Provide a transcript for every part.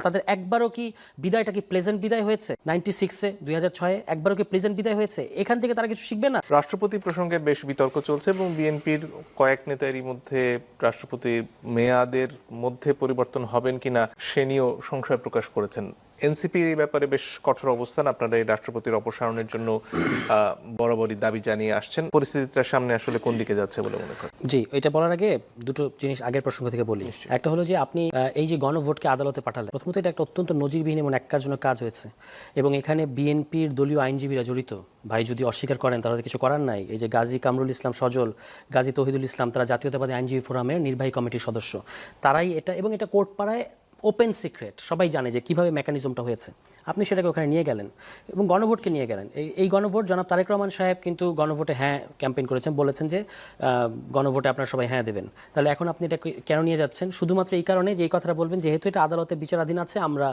তাদের একবারও কি বিদায়টা কি প্লেজেন্ট বিদায় হয়েছে? 96-এ 2006-এ একবারও কি প্লেজেন্ট বিদায় হয়েছে? এখান থেকে তারা কিছু শিখবে না? রাষ্ট্রপতি প্রসঙ্গে বেশ বিতর্ক চলছে এবং বিএনপির কয়েক নেতারই মধ্যে রাষ্ট্রপতির মেয়াদের মধ্যে পরিবর্তন হবেন কিনা সে নিয়েও সংশয় প্রকাশ করেছেন। এনসিপি এই ব্যাপারে বেশ কঠোর অবস্থান, আপনারা এই রাষ্ট্রপতির অপসারণের জন্য বরাবরই দাবি জানিয়ে আসছেন। পরিস্থিতিটা সামনে আসলে কোন দিকে যাচ্ছে বলে মনে করেন? জি, এটা বলার আগে দুটো জিনিস আগের প্রসঙ্গ থেকে বলি। একটা হলো যে আপনি এই যে গণভোটকে আদালতে পাঠালেন, প্রথমত এটা একটা অত্যন্ত নজিরবিহীন এবং এককার্যজনক কাজ হয়েছে এবং এখানে বিএনপির দলীয় আইনজীবীরা জড়িত। ভাই যদি অস্বীকার করেন তাহলে কিছু করার নাই। এই যে গাজী কামরুল ইসলাম সজল, গাজী তৌহিদুল ইসলাম, তারা জাতীয়তাবাদী আইনজীবী ফোরামের নির্বাহী কমিটির সদস্য। তারাই এটা, এবং এটা কোর্ট পাড়ায় ওপেন সিক্রেট, সবাই জানে যে কিভাবে মেকানিজমটা হয়েছে। আপনি সেটাকে ওখানে নিয়ে গেলেন এবং গণভোটকে নিয়ে গেলেন। এই গণভোট, জনাব তারেক রহমান সাহেব কিন্তু গণভোটে হ্যাঁ ক্যাম্পেইন করেছেন, বলেছেন যে গণভোটে আপনারা সবাই হ্যাঁ দেবেন। তাহলে এখন আপনি এটা কেন নিয়ে যাচ্ছেন? শুধুমাত্র এই কারণে যে এই কথাটা বলবেন যেহেতু এটা আদালতে বিচারাধীন আছে, আমরা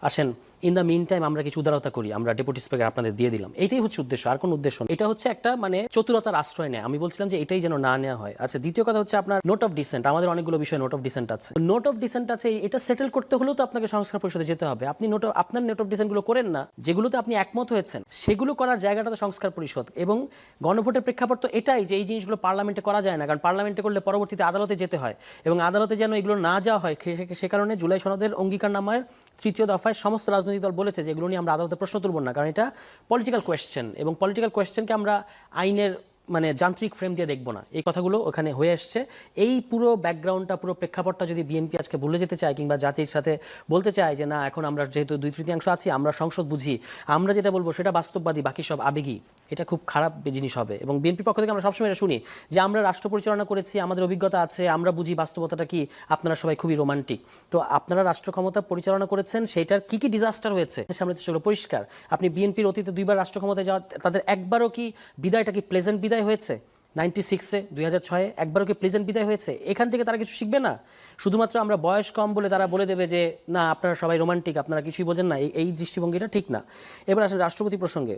আসেন ইন দ্য মিন টাইম আমরা কিছু উদারতা করি, আমরা ডেপুটি স্পিকার আপনাদের দিয়ে দিলাম। এটাই হচ্ছে উদ্দেশ্য, আর কোনো উদ্দেশ্য না। এটা হচ্ছে একটা মানে চতুরতার আশ্রয় নেয়। আমি বলছিলাম যে এটাই যেন না নেওয়া হয়। আচ্ছা, দ্বিতীয় কথা হচ্ছে আপনার নোট অফ ডিসেন্ট। আমাদের অনেকগুলো বিষয়ে নোট অফ ডিসেন্ট আছে। নোট অফ ডিসেন্ট আছে, এটা সেটেল করতে হলেও তো আপনাকে সংস্কার পরিষদে যেতে হবে। আপনি আপনার নোট অফ ডিসেন্টগুলো করেন না, যেগুলোতে আপনি একমত হয়েছেন সেগুলো করার জায়গাটা তো সংস্কার পরিষদ। এবং গণভোটের প্রেক্ষাপট তো এটাই যে এই জিনিসগুলো পার্লামেন্টে করা যায় না, কারণ পার্লামেন্টে করলে পরবর্তীতে আদালতে যেতে হয় এবং আদালতে যেন এগুলো না যাওয়া হয় সে কারণে জুলাই সনদের অঙ্গীকারনামার 3য় দফায় সমস্ত রাজনৈতিক দল বলেছে যে এগুলো নিয়ে আমরা আদালতে প্রশ্ন তুলব না, কারণ এটা পলিটিক্যাল কোয়েশ্চেন এবং পলিটিক্যাল কোয়েশ্চেনকে আমরা আইনের মানে যান্ত্রিক ফ্রেম দিয়ে দেখব না। এই কথাগুলো ওখানে হয়ে আসছে। এই পুরো ব্যাকগ্রাউন্ডটা, পুরো প্রেক্ষাপটটা যদি বিএনপি আজকে ভুলে যেতে চায় কিংবা জাতির সাথে বলতে চায় যে না এখন আমরা যেহেতু 2/3 আছি, আমরা সংসদ বুঝি, আমরা যেটা বলবো সেটা বাস্তববাদী, বাকি সব আবেগী, এটা খুব খারাপ জিনিস হবে। এবং বিএনপির পক্ষ থেকে আমরা সবসময় এটা শুনি যে আমরা রাষ্ট্র পরিচালনা করেছি, আমাদের অভিজ্ঞতা আছে, আমরা বুঝি বাস্তবতাটা কি, আপনারা সবাই খুবই রোমান্টিক। তো আপনারা রাষ্ট্র ক্ষমতা পরিচালনা করেছেন, সেটার কি কি ডিজাস্টার হয়েছে সামনে তো সেগুলো পরিষ্কার। আপনি বিএনপির অতীতে 2বার রাষ্ট্র ক্ষমতায় যাওয়া, তাদের একবারও কি বিদায়টা কি প্লেজেন্ট বিদায় হয়েছে? 96-এ 2006-এ একবারও কি প্লেজেন্ট বিদায় হয়েছে? এখান থেকে তারা কিছু শিখবে না? শুধুমাত্র আমরা বয়স কম বলে তারা বলে দেবে যে না আপনারা সবাই রোমান্টিক, আপনারা কিছুই বোঝেন না, এই দৃষ্টিভঙ্গিটা ঠিক না। এবার আসলে রাষ্ট্রপতি প্রসঙ্গে,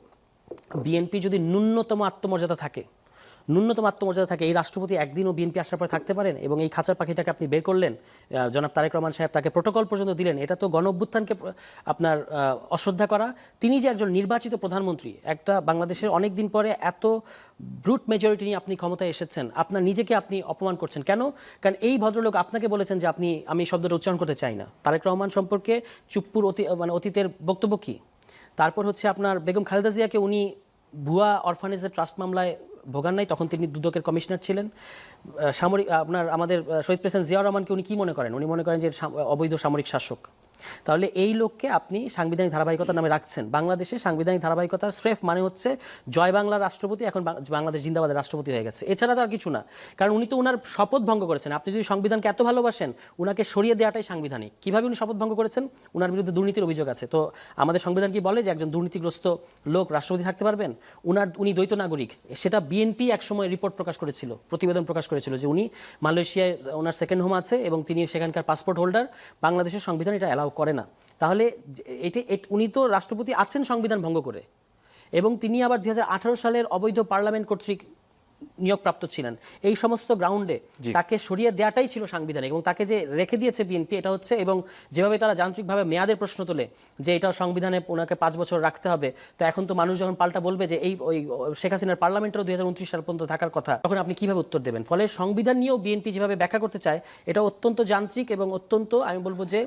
বিএনপি যদি ন্যূনতম আত্মমর্যাদা থাকে, এই রাষ্ট্রপতি একদিনও বিএনপি আসার পরে থাকতে পারেন? এবং এই খাঁচার পাখিটাকে আপনি বের করলেন, জনাব তারেক রহমান সাহেব তাকে প্রোটোকল পর্যন্ত দিলেন। এটা তো গণ অভ্যুত্থানকে আপনার অশ্রদ্ধা করা। তিনি যে একজন নির্বাচিত প্রধানমন্ত্রী, একটা বাংলাদেশের অনেক দিন পরে এত ব্রুট মেজরিটি নিয়ে আপনি ক্ষমতায় এসেছেন, আপনার নিজেকে আপনি অপমান করছেন কেন? কারণ এই ভদ্রলোক আপনাকে বলেছেন যে আমি শব্দটা উচ্চারণ করতে চাই না। তারেক রহমান সম্পর্কে চুপ্পুর অতীতের বক্তব্য কি? তারপর হচ্ছে আপনার বেগম খালেদা জিয়াকে উনি ভুয়া অরফানেজের ট্রাস্ট মামলায় ভোগান নাই, তখন তিনি দুদকের কমিশনার ছিলেন। সামরিক আমাদের শহীদ প্রেসিডেন্ট জিয়াউর রহমানকে উনি কি মনে করেন? উনি মনে করেন যে অবৈধ সামরিক শাসক। তাহলে এই লোককে আপনি সাংবিধানিক ধারাবাহিকতার নামে রাখছেন। বাংলাদেশে সাংবিধানিক ধারাবাহিকতার স্রেফ মানে হচ্ছে জয় বাংলার রাষ্ট্রপতি এখন বাংলাদেশ জিন্দাবাদের রাষ্ট্রপতি হয়ে গেছে, এছাড়া তো আর কিছু না। কারণ উনি তো ওনার শপথ ভঙ্গ করেছেন। আপনি যদি সংবিধানকে এত ভালোবাসেন, উনাকে সরিয়ে দেওয়াটাই সাংবিধানিক। কিভাবে উনি শপথ ভঙ্গ করেছেন? উনার বিরুদ্ধে দুর্নীতির অভিযোগ আছে। তো আমাদের সংবিধান কি বলে যে একজন দুর্নীতিগ্রস্ত লোক রাষ্ট্রপতি থাকতে পারবেন? উনি দ্বৈত নাগরিক। সেটা বিএনপি একসময় রিপোর্ট প্রকাশ করেছিল, প্রতিবেদন প্রকাশ করেছিল যে উনি মালয়েশিয়ায় ওনার সেকেন্ড হোম আছে এবং তিনি সেখানকার পাসপোর্ট হোল্ডার। বাংলাদেশের সংবিধান এটা অ্যালাউ করে না। তাহলে উনি তো রাষ্ট্রপতি আছেন সংবিধান ভঙ্গ করে, এবং তিনি আবার 2018 সালের অবৈধ পার্লামেন্ট কর্তৃক নিয়োগপ্রাপ্ত ছিলেন। এই সমস্ত গ্রাউন্ডে তাকে সরিয়ে দেওয়াটাই ছিল সাংবিধানিক, এবং তাকে যে রেখে দিয়েছে বিএনপি এটা হচ্ছে, এবং যেভাবে তারা যান্ত্রিকভাবে মেয়াদের প্রশ্ন তোলে যে এটা সংবিধানে ওনাকে 5 বছর রাখতে হবে। তো এখন তো মানুষ যখন পাল্টা বলবে যে ওই শেখ হাসিনার পার্লামেন্টেরও 2029 সাল পর্যন্ত থাকার কথা, তখন আপনি কিভাবে উত্তর দেবেন? ফলে সংবিধান নিয়েও বিএনপি যেভাবে ব্যাখ্যা করতে চায় এটা অত্যন্ত যান্ত্রিক এবং অত্যন্ত, আমি বলবো যে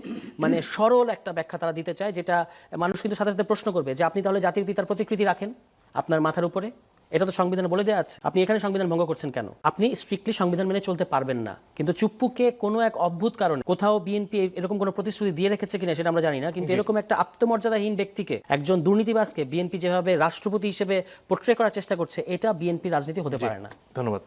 মানে সরল একটা ব্যাখ্যা তারা দিতে চায়, যেটা মানুষ কিন্তু সাথে সাথে প্রশ্ন করবে যে আপনি তাহলে জাতির পিতার প্রতিকৃতি রাখেন আপনার মাথার উপরে, এটা তো সংবিধানে বলে দেওয়া আছে, আপনি এখানে সংবিধান ভঙ্গ করছেন কেন? আপনি স্ট্রিক্টলি সংবিধান মেনে চলতে পারবেন না। কিন্তু চুপ্পুকে কোনো এক অদ্ভুত কারণে কোথাও বিএনপি এরকম কোনো প্রতিশ্রুতি দিয়ে রেখেছে কিনা সেটা আমরা জানি না, কিন্তু এরকম একটা আত্মমর্যাদাহীন ব্যক্তিকে, একজন দুর্নীতিবাজকে বিএনপি যেভাবে রাষ্ট্রপতি হিসেবে পোর্ট্রে করার চেষ্টা করছে, এটা বিএনপি রাজনীতি হতে পারে না। ধন্যবাদ।